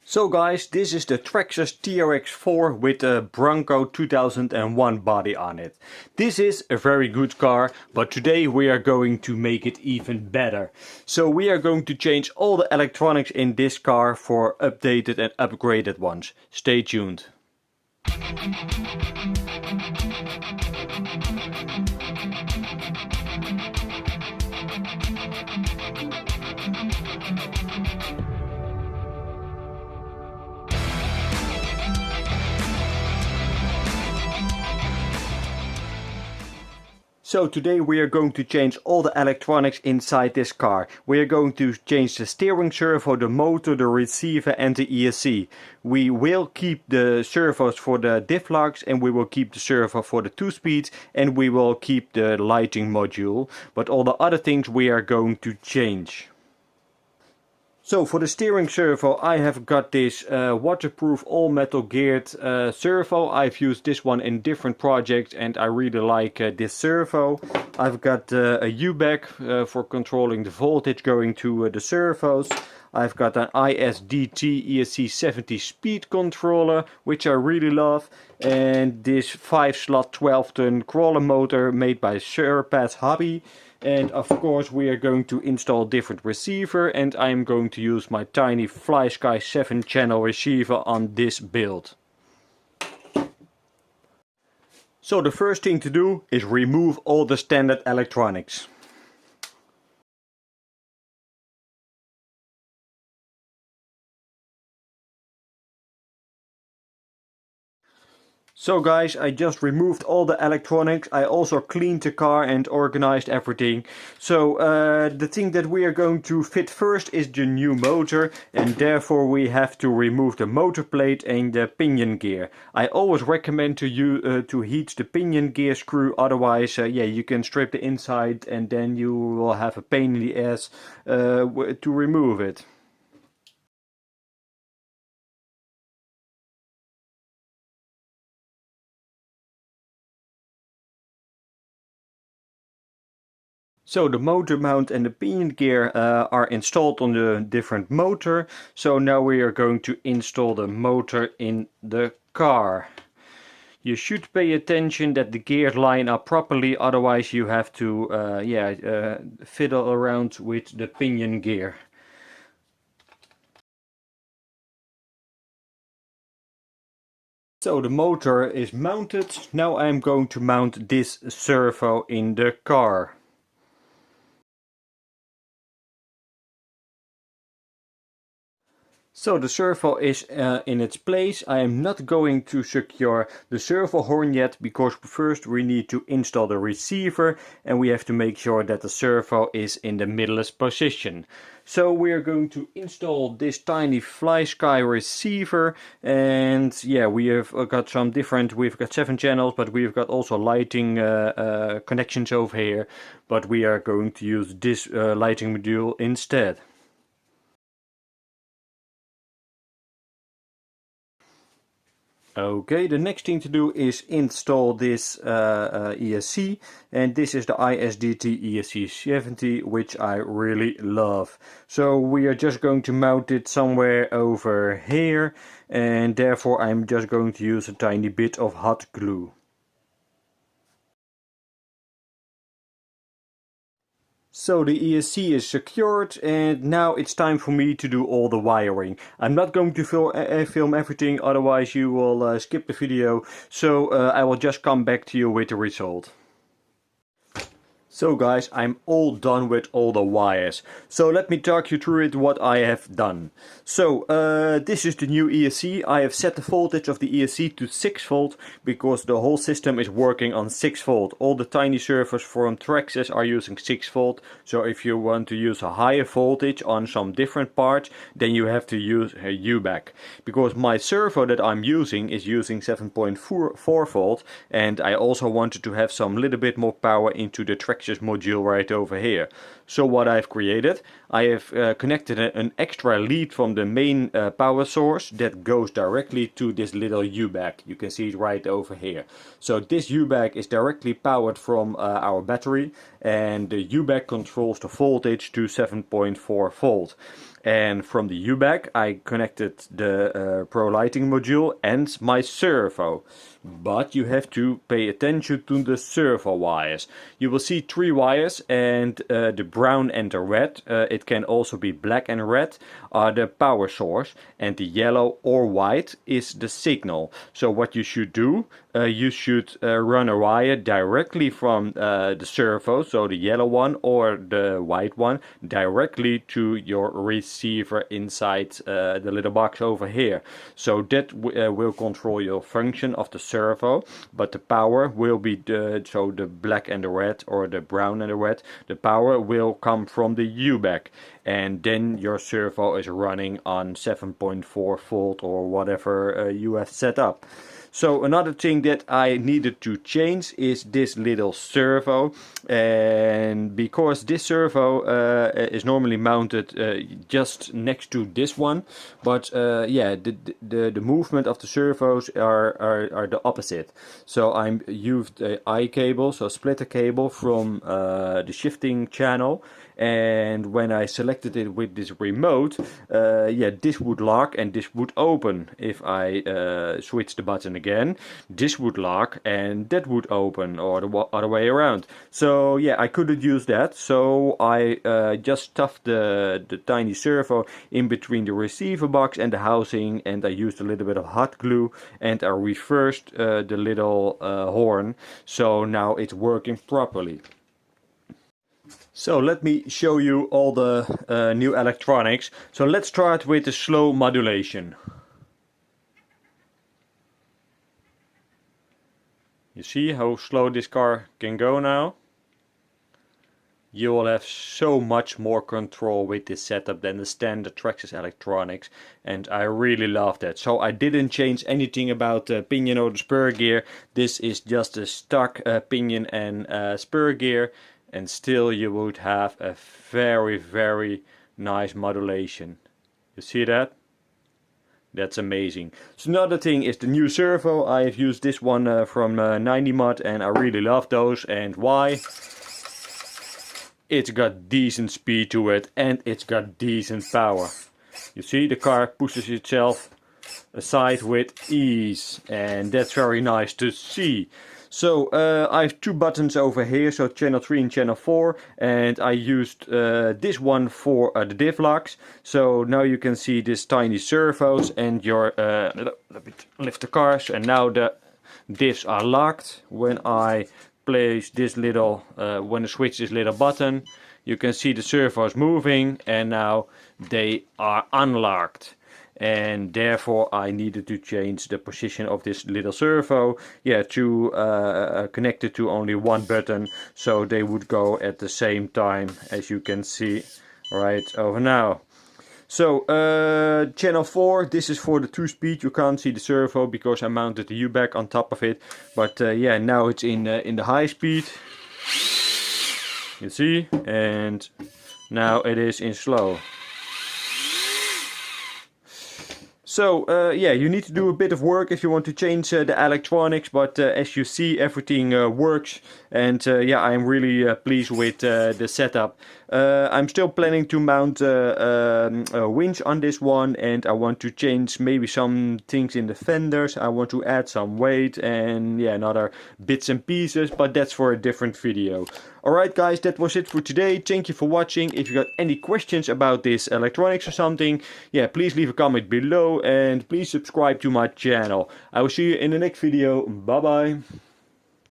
So guys, this is the TRAXXAS TRX4 with a Bronco 2001 body on it. This is a very good car, but today we are going to make it even better. So we are going to change all the electronics in this car for updated and upgraded ones. Stay tuned. So today we are going to change all the electronics inside this car. We are going to change the steering servo, the motor, the receiver and the ESC. We will keep the servos for the diff locks and we will keep the servo for the 2-speed and we will keep the lighting module. But all the other things we are going to change. So for the steering servo I have got this waterproof all metal geared servo. I've used this one in different projects and I really like this servo. I've got a U-back for controlling the voltage going to the servos. I've got an ISDT ESC70 speed controller, which I really love. And this 5-slot 12-ton crawler motor made by Suberb Hobby. And of course we are going to install different receiver and I'm going to use my tiny FlySky 7-channel receiver on this build. So the first thing to do is remove all the standard electronics. So guys, I just removed all the electronics. I also cleaned the car and organized everything. So the thing that we are going to fit first is the new motor, and therefore we have to remove the motor plate and the pinion gear. I always recommend to you to heat the pinion gear screw, otherwise yeah, you can strip the inside and then you will have a pain in the ass to remove it. So the motor mount and the pinion gear are installed on the different motor. So now we are going to install the motor in the car. You should pay attention that the gears line up properly, otherwise you have to fiddle around with the pinion gear. So the motor is mounted. Now I'm going to mount this servo in the car. So the servo is in its place. I am not going to secure the servo horn yet because first we need to install the receiver and we have to make sure that the servo is in the middlest position. So we are going to install this tiny FlySky receiver, and yeah, we have got some different, we've got 7 channels, but we've got also lighting connections over here, but we are going to use this lighting module instead. Okay, the next thing to do is install this ESC, and this is the ISDT ESC70, which I really love. So we are just going to mount it somewhere over here, and therefore I'm just going to use a tiny bit of hot glue. So the ESC is secured and now it's time for me to do all the wiring. I'm not going to film everything, otherwise you will skip the video, so I will just come back to you with the result. So guys, I'm all done with all the wires. So let me talk you through it what I have done. So this is the new ESC. I have set the voltage of the ESC to 6 volt because the whole system is working on 6 volt. All the tiny servos from TRAXXAS are using 6 volt. So if you want to use a higher voltage on some different parts, then you have to use a U-back. Because my servo that I'm using is using 7.4 volt, and I also wanted to have some little bit more power into the TRAXXAS module right over here. So what I've created, I have connected an extra lead from the main power source that goes directly to this little U-back. You can see it right over here. So this U-back is directly powered from our battery, and the U-back controls the voltage to 7.4 volt. And from the U-back I connected the Pro lighting module and my servo. But you have to pay attention to the servo wires. You will see 3 wires, and the brown and the red, it can also be black and red, are the power source, and the yellow or white is the signal. So what you should do, you should run a wire directly from the servo, so the yellow one or the white one, directly to your receiver inside the little box over here. So that will control your function of the servo, but the power will be so the black and the red or the brown and the red, the power will come from the U-back, and then your servo is running on 7.4 volt or whatever you have set up. So another thing that I needed to change is this little servo, and because this servo is normally mounted just next to this one, but yeah, the movement of the servos are the opposite. So I used a I cable, so a splitter cable from the shifting channel, and when I selected it with this remote, yeah, this would lock and this would open. If I switch the button again, this would lock and that would open, or the other way around. So yeah, I couldn't use that, so I just stuffed the tiny servo in between the receiver box and the housing, and I used a little bit of hot glue, and I reversed the little horn, so now it's working properly. So let me show you all the new electronics. So let's start with the slow modulation. You see how slow this car can go now? You will have so much more control with this setup than the standard TRAXXAS electronics, and I really love that. So I didn't change anything about the pinion or the spur gear. This is just a stock pinion and spur gear, and still you would have a very nice modulation. You see that? That's amazing. So another thing is the new servo. I have used this one from 90 Mod, and I really love those. And why? It's got decent speed to it, and it's got decent power. You see, the car pushes itself aside with ease, and that's very nice to see. So I have 2 buttons over here, so channel 3 and channel 4, and I used this one for the diff locks. So now you can see this tiny servos, and your let me lift the cars, and now the diffs are locked. When I place this little, when I switch this little button, you can see the servos moving, and now they are unlocked. And therefore I needed to change the position of this little servo, yeah, to connect it to only one button, so they would go at the same time, as you can see right over now. So channel 4, this is for the 2-speed. You can't see the servo because I mounted the U-back on top of it, but yeah, now it's in the high speed, you see, and now it is in slow. So yeah, you need to do a bit of work if you want to change the electronics, but as you see, everything works, and yeah, I'm really pleased with the setup. I'm still planning to mount a winch on this one, and I want to change maybe some things in the fenders. I want to add some weight and yeah, another bits and pieces, but that's for a different video. Alright guys, that was it for today. Thank you for watching. If you got any questions about this electronics or something, yeah, please leave a comment below, and please subscribe to my channel. I will see you in the next video. Bye bye.